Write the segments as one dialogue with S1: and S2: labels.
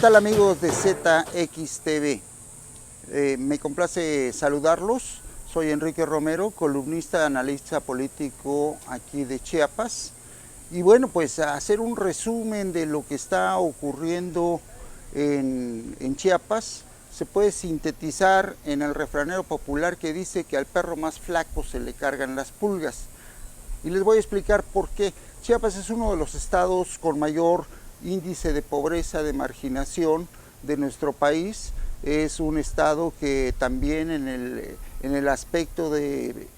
S1: tal amigos de ZXTV? Me complace saludarlos. Soy Enrique Romero, columnista, analista político aquí de Chiapas. Y bueno, pues a hacer un resumen de lo que está ocurriendo en Chiapas, se puede sintetizar en el refranero popular que dice que al perro más flaco se le cargan las pulgas. Y les voy a explicar por qué. Chiapas es uno de los estados con mayor índice de pobreza, de marginación de nuestro país. Es un estado que también en el aspecto de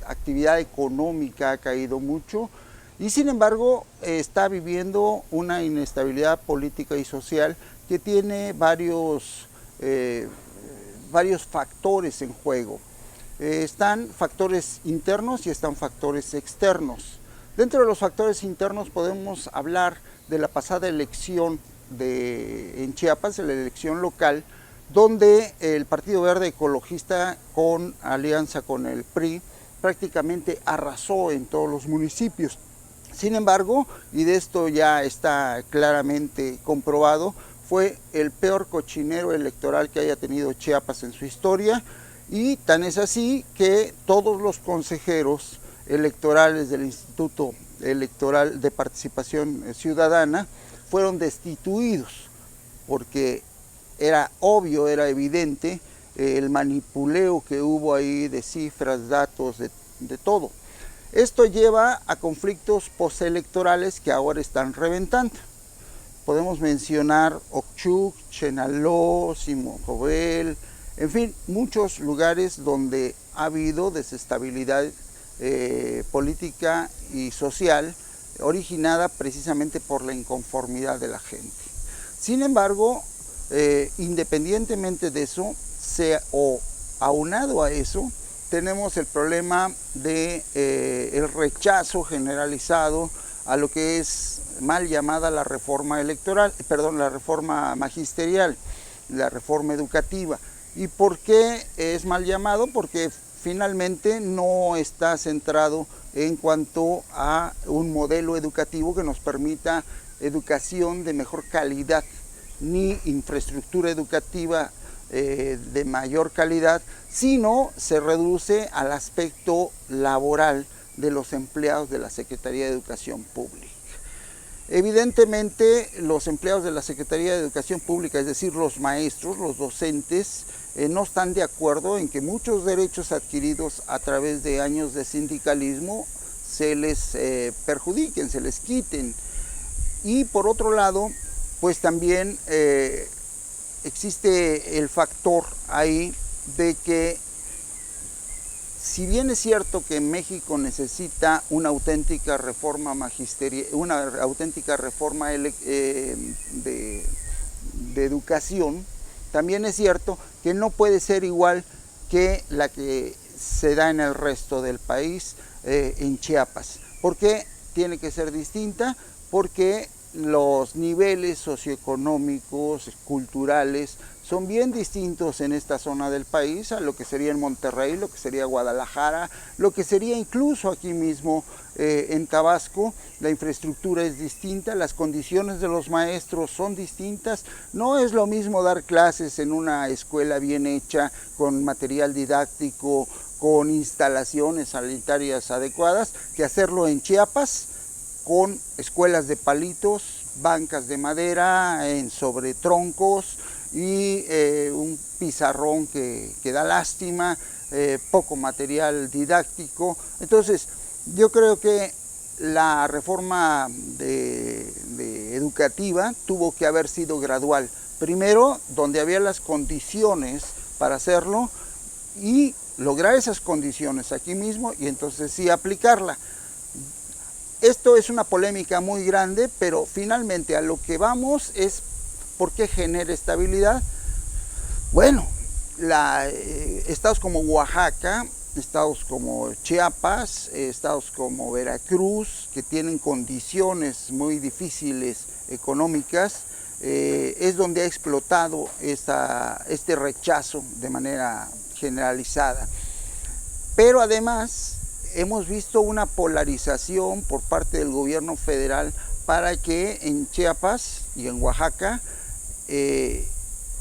S1: actividad económica ha caído mucho y sin embargo está viviendo una inestabilidad política y social que tiene varios factores en juego. Están factores internos y están factores externos. Dentro de los factores internos podemos hablar de la pasada elección en Chiapas, la elección local, donde el Partido Verde Ecologista, con alianza con el PRI, prácticamente arrasó en todos los municipios. Sin embargo, y de esto ya está claramente comprobado, fue el peor cochinero electoral que haya tenido Chiapas en su historia, y tan es así que todos los consejeros electorales del Instituto Electoral de Participación Ciudadana fueron destituidos, porque era obvio, era evidente el manipuleo que hubo ahí de cifras, datos, de todo. Esto lleva a conflictos postelectorales que ahora están reventando. Podemos mencionar Ochuc, Chenaló, Simojovel, en fin, muchos lugares donde ha habido desestabilidad política y social originada precisamente por la inconformidad de la gente. Sin embargo, independientemente de eso, o aunado a eso, tenemos el problema de el rechazo generalizado a lo que es mal llamada la reforma electoral, la reforma magisterial, la reforma educativa. ¿Y por qué es mal llamado? Porque finalmente no está centrado en cuanto a un modelo educativo que nos permita educación de mejor calidad, ni infraestructura educativa de mayor calidad, sino se reduce al aspecto laboral de los empleados de la Secretaría de Educación Pública. Evidentemente, los empleados de la Secretaría de Educación Pública, es decir, los maestros, los docentes, no están de acuerdo en que muchos derechos adquiridos a través de años de sindicalismo se les perjudiquen, se les quiten. Y por otro lado, pues también existe el factor ahí de que, si bien es cierto que México necesita una auténtica reforma magisterial, una auténtica reforma de educación, también es cierto que no puede ser igual que la que se da en el resto del país, en Chiapas. ¿Por qué tiene que ser distinta? Porque los niveles socioeconómicos, culturales, son bien distintos en esta zona del país a lo que sería en Monterrey, lo que sería Guadalajara, lo que sería incluso aquí mismo en Tabasco. La infraestructura es distinta, las condiciones de los maestros son distintas. No es lo mismo dar clases en una escuela bien hecha, con material didáctico, con instalaciones sanitarias adecuadas, que hacerlo en Chiapas, con escuelas de palitos, bancas de madera, sobre troncos y un pizarrón que da lástima, poco material didáctico. Entonces, yo creo que la reforma educativa tuvo que haber sido gradual. Primero, donde había las condiciones para hacerlo, y lograr esas condiciones aquí mismo, y entonces sí aplicarla. Esto es una polémica muy grande, pero finalmente a lo que vamos es por qué genera estabilidad. Bueno, estados como Oaxaca, estados como Chiapas, estados como Veracruz, que tienen condiciones muy difíciles económicas, es donde ha explotado este rechazo de manera generalizada. Pero además hemos visto una polarización por parte del gobierno federal para que en Chiapas y en Oaxaca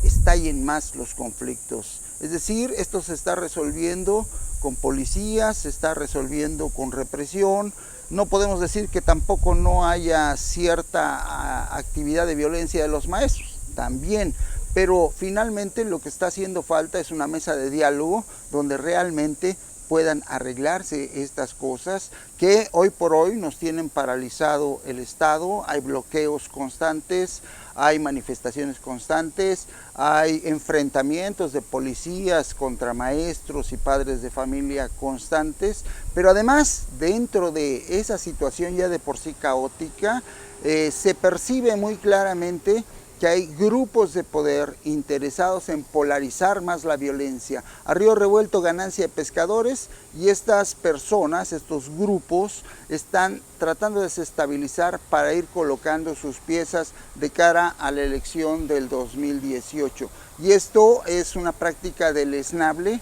S1: estallen más los conflictos. Es decir, esto se está resolviendo con policías, se está resolviendo con represión. No podemos decir que tampoco no haya cierta actividad de violencia de los maestros, también. Pero finalmente lo que está haciendo falta es una mesa de diálogo donde realmente puedan arreglarse estas cosas que hoy por hoy nos tienen paralizado el Estado. Hay bloqueos constantes, hay manifestaciones constantes, hay enfrentamientos de policías contra maestros y padres de familia constantes, pero además dentro de esa situación ya de por sí caótica, se percibe muy claramente que hay grupos de poder interesados en polarizar más la violencia. A río revuelto ganancia de pescadores, y estas personas, estos grupos, están tratando de desestabilizar para ir colocando sus piezas de cara a la elección del 2018. Y esto es una práctica deleznable.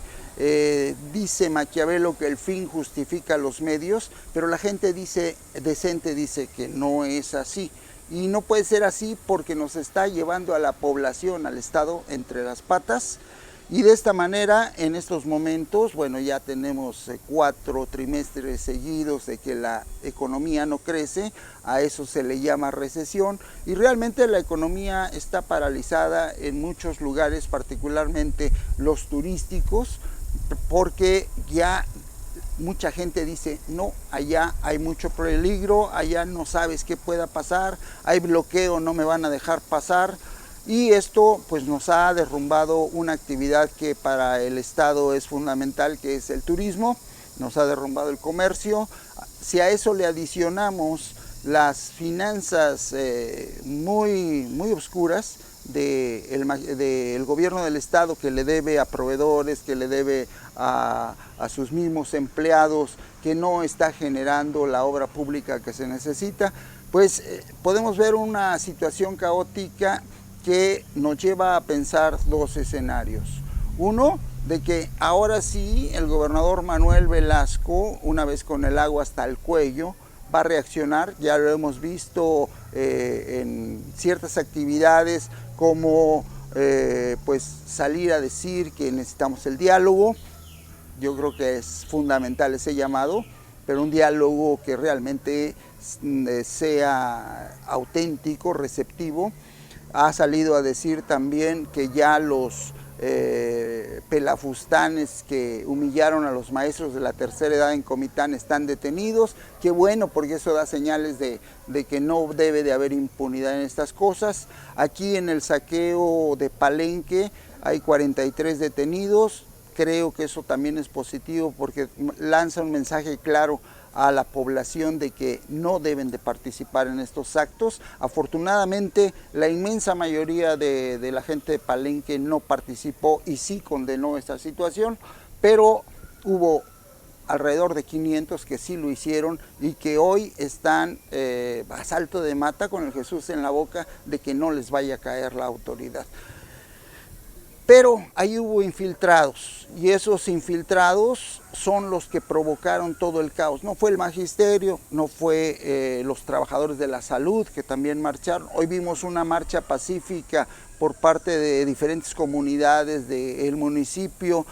S1: Dice Maquiavelo que el fin justifica los medios, pero la gente decente dice que no es así. Y no puede ser así porque nos está llevando a la población, al Estado, entre las patas. Y de esta manera, en estos momentos, bueno, ya tenemos 4 trimestres seguidos de que la economía no crece, a eso se le llama recesión, y realmente la economía está paralizada en muchos lugares, particularmente los turísticos, porque ya mucha gente dice, no, allá hay mucho peligro, allá no sabes qué pueda pasar, hay bloqueo, no me van a dejar pasar. Y esto pues nos ha derrumbado una actividad que para el Estado es fundamental, que es el turismo, nos ha derrumbado el comercio. Si a eso le adicionamos las finanzas muy oscuras del gobierno del Estado, que le debe a proveedores, que le debe a sus mismos empleados, que no está generando la obra pública que se necesita, pues podemos ver una situación caótica que nos lleva a pensar 2 escenarios. Uno, de que ahora sí el gobernador Manuel Velasco, una vez con el agua hasta el cuello, va a reaccionar. Ya lo hemos visto en ciertas actividades como pues salir a decir que necesitamos el diálogo. Yo creo que es fundamental ese llamado, pero un diálogo que realmente sea auténtico, receptivo. Ha salido a decir también que ya los pelafustanes que humillaron a los maestros de la tercera edad en Comitán están detenidos. Qué bueno, porque eso da señales de que no debe de haber impunidad en estas cosas. Aquí en el saqueo de Palenque hay 43 detenidos. Creo que eso también es positivo porque lanza un mensaje claro a la población de que no deben de participar en estos actos. Afortunadamente, la inmensa mayoría de la gente de Palenque no participó y sí condenó esta situación, pero hubo alrededor de 500 que sí lo hicieron y que hoy están a salto de mata con el Jesús en la boca de que no les vaya a caer la autoridad. Pero ahí hubo infiltrados, y esos infiltrados son los que provocaron todo el caos. No fue el magisterio, no fue los trabajadores de la salud que también marcharon. Hoy vimos una marcha pacífica por parte de diferentes comunidades del municipio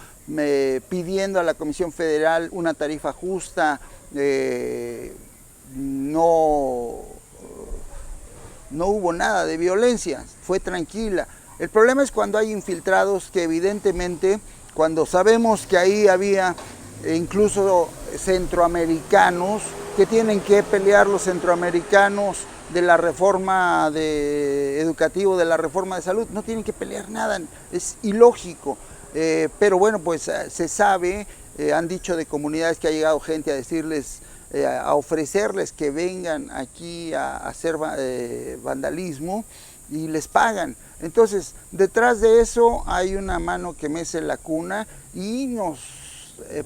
S1: pidiendo a la Comisión Federal una tarifa justa. No hubo nada de violencia, fue tranquila. El problema es cuando hay infiltrados que evidentemente, cuando sabemos que ahí había incluso centroamericanos, que tienen que pelear los centroamericanos de la reforma educativa, de la reforma de salud, no tienen que pelear nada, es ilógico. Pero bueno, pues se sabe, han dicho de comunidades que ha llegado gente a decirles, a ofrecerles que vengan aquí a hacer vandalismo, y les pagan. Entonces, detrás de eso hay una mano que mece la cuna, y nos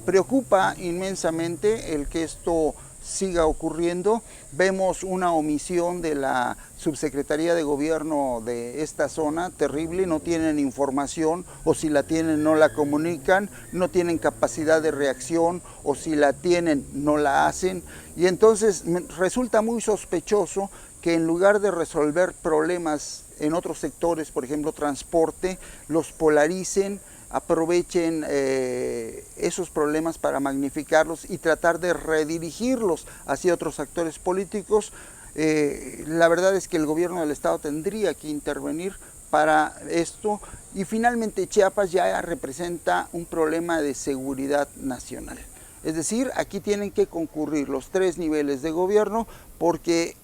S1: preocupa inmensamente el que esto siga ocurriendo. Vemos una omisión de la Subsecretaría de Gobierno de esta zona terrible, no tienen información, o si la tienen no la comunican, no tienen capacidad de reacción, o si la tienen no la hacen, y entonces resulta muy sospechoso que en lugar de resolver problemas en otros sectores, por ejemplo transporte, los polaricen, aprovechen esos problemas para magnificarlos y tratar de redirigirlos hacia otros actores políticos. La verdad es que el gobierno del estado tendría que intervenir para esto, y finalmente Chiapas ya representa un problema de seguridad nacional. Es decir, aquí tienen que concurrir los 3 niveles de gobierno, porque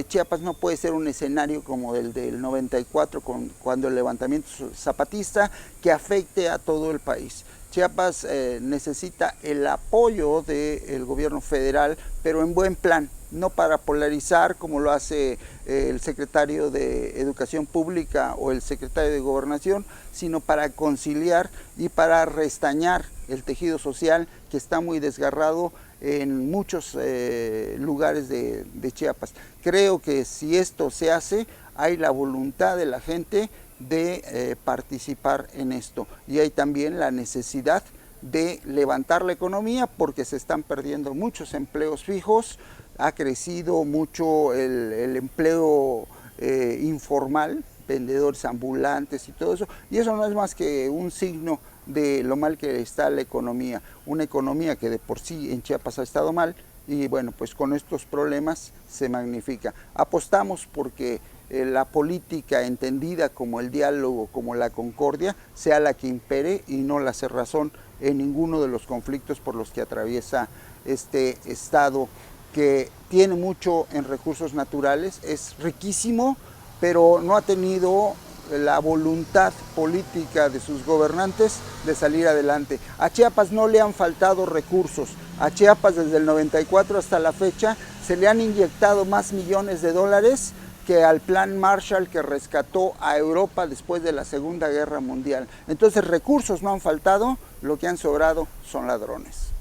S1: Chiapas no puede ser un escenario como el del 94, cuando el levantamiento zapatista, que afecte a todo el país. Chiapas necesita el apoyo del gobierno federal, pero en buen plan, no para polarizar como lo hace el secretario de Educación Pública o el secretario de Gobernación, sino para conciliar y para restañar el tejido social, que está muy desgarrado en muchos lugares de Chiapas. Creo que si esto se hace, hay la voluntad de la gente de participar en esto, y hay también la necesidad de levantar la economía, porque se están perdiendo muchos empleos fijos, ha crecido mucho el empleo informal, vendedores ambulantes y todo eso, y eso no es más que un signo de lo mal que está la economía, una economía que de por sí en Chiapas ha estado mal, y bueno, pues con estos problemas se magnifica. Apostamos porque la política entendida como el diálogo, como la concordia, sea la que impere y no la cerrazón en ninguno de los conflictos por los que atraviesa este estado, que tiene mucho en recursos naturales, es riquísimo, pero no ha tenido la voluntad política de sus gobernantes de salir adelante. A Chiapas no le han faltado recursos. A Chiapas desde el 94 hasta la fecha se le han inyectado más millones de dólares que al plan Marshall, que rescató a Europa después de la Segunda Guerra Mundial. Entonces recursos no han faltado, lo que han sobrado son ladrones.